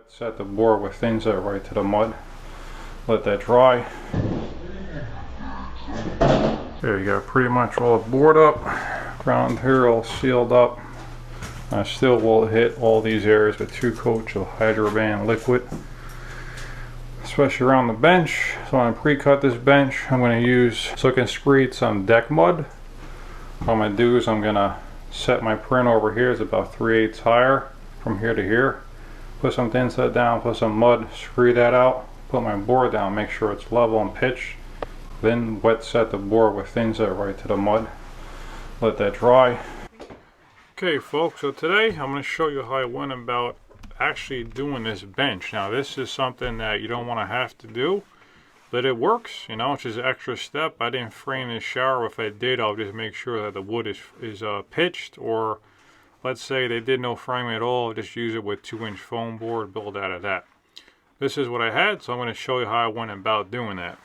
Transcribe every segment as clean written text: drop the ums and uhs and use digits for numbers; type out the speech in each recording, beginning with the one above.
Set the board with thin set right to the mud. Let that dry. There you go, pretty much all the board up. Ground here all sealed up. I still will hit all these areas with 2 coats of Hydroban liquid, especially around the bench. So I'm going to pre-cut this bench. I'm going to use, so I can screed some deck mud. What I'm going to do is I'm going to set my print over here. It's about 3/8 higher from here to here. Put some thin set down, put some mud, screed that out, put my board down, make sure it's level and pitched. Then wet set the board with thin set right to the mud. Let that dry. Okay folks, so today I'm going to show you how I went about actually doing this bench. Now this is something that you don't want to have to do, but it works, you know, it's just an extra step. I didn't frame this shower. If I did, I'll just make sure that the wood is pitched, or let's say they did no framing at all, just use it with 2-inch foam board, build out of that. This is what I had, so I'm going to show you how I went about doing that.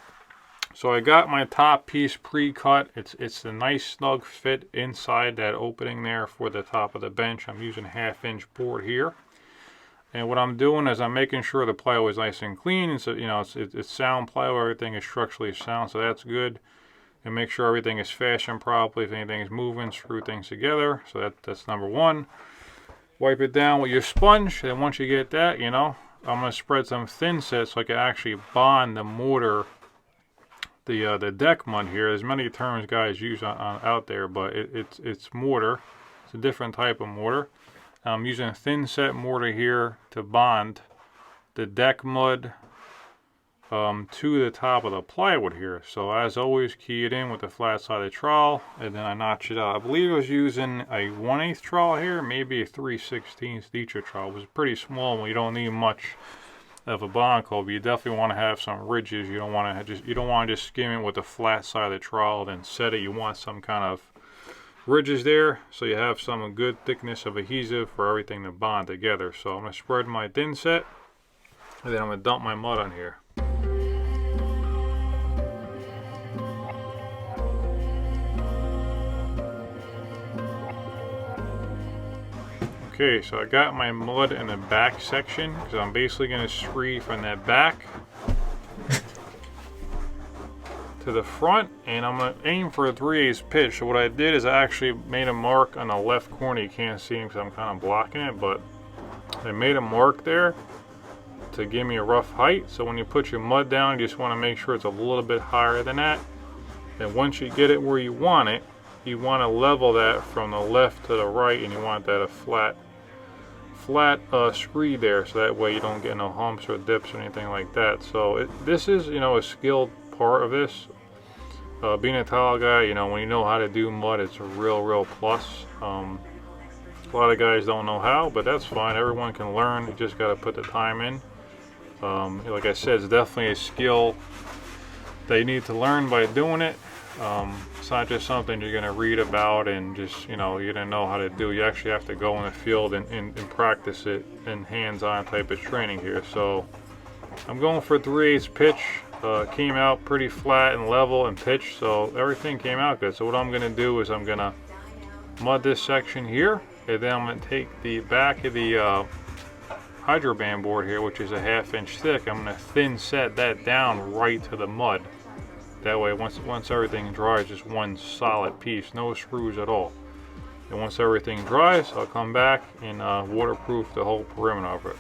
So I got my top piece pre-cut. It's a nice snug fit inside that opening there for the top of the bench. I'm using 1/2-inch board here. And what I'm doing is I'm making sure the plywood is nice and clean. And so, you know, it's sound plywood, everything is structurally sound, so that's good. And make sure everything is fashioned properly. If anything is moving, screw things together. So that's number one. Wipe it down with your sponge. And once you get that, you know, I'm going to spread some thin set so I can actually bond the mortar, the deck mud here. There's many terms guys use out there, but it's mortar. It's a different type of mortar. I'm using thin set mortar here to bond the deck mud to the top of the plywood here. So as always, key it in with the flat sided trowel, and then I notch it out. I believe I was using a 1/8 trowel here, maybe a 3/16 Dietrich trowel. It was pretty small and you don't need much of a bond coat, but you definitely want to have some ridges. You don't want to just skim it with the flat side of the trowel then set it. You want some kind of ridges there, so you have some good thickness of adhesive for everything to bond together. So I'm going to spread my thin set, and then I'm going to dump my mud on here. Okay, so I got my mud in the back section, because I'm basically going to screed from that back to the front, and I'm going to aim for a 3/8 pitch. So what I did is I actually made a mark on the left corner. You can't see him because I'm kind of blocking it, but I made a mark there to give me a rough height. So when you put your mud down, you just want to make sure it's a little bit higher than that. And once you get it where you want it, you want to level that from the left to the right, and you want that a flat screed there, so that way you don't get no humps or dips or anything like that. So this is, you know, a skilled part of this. Being a tile guy, you know, when you know how to do mud, it's a real plus. A lot of guys don't know how, but that's fine. Everyone can learn. You just got to put the time in. Like I said, it's definitely a skill that you need to learn by doing it. It's not just something you're going to read about and just, you know, you're going to know how to do. You actually have to go in the field and practice it in hands-on type of training here. So I'm going for 3/8 pitch. Came out pretty flat and level and pitched, so everything came out good. So what I'm going to do is I'm going to mud this section here, and then I'm going to take the back of the Hydroban board here, which is a 1/2-inch thick. I'm going to thin set that down right to the mud. That way once everything dries, just one solid piece, no screws at all. And once everything dries, I'll come back and waterproof the whole perimeter of it.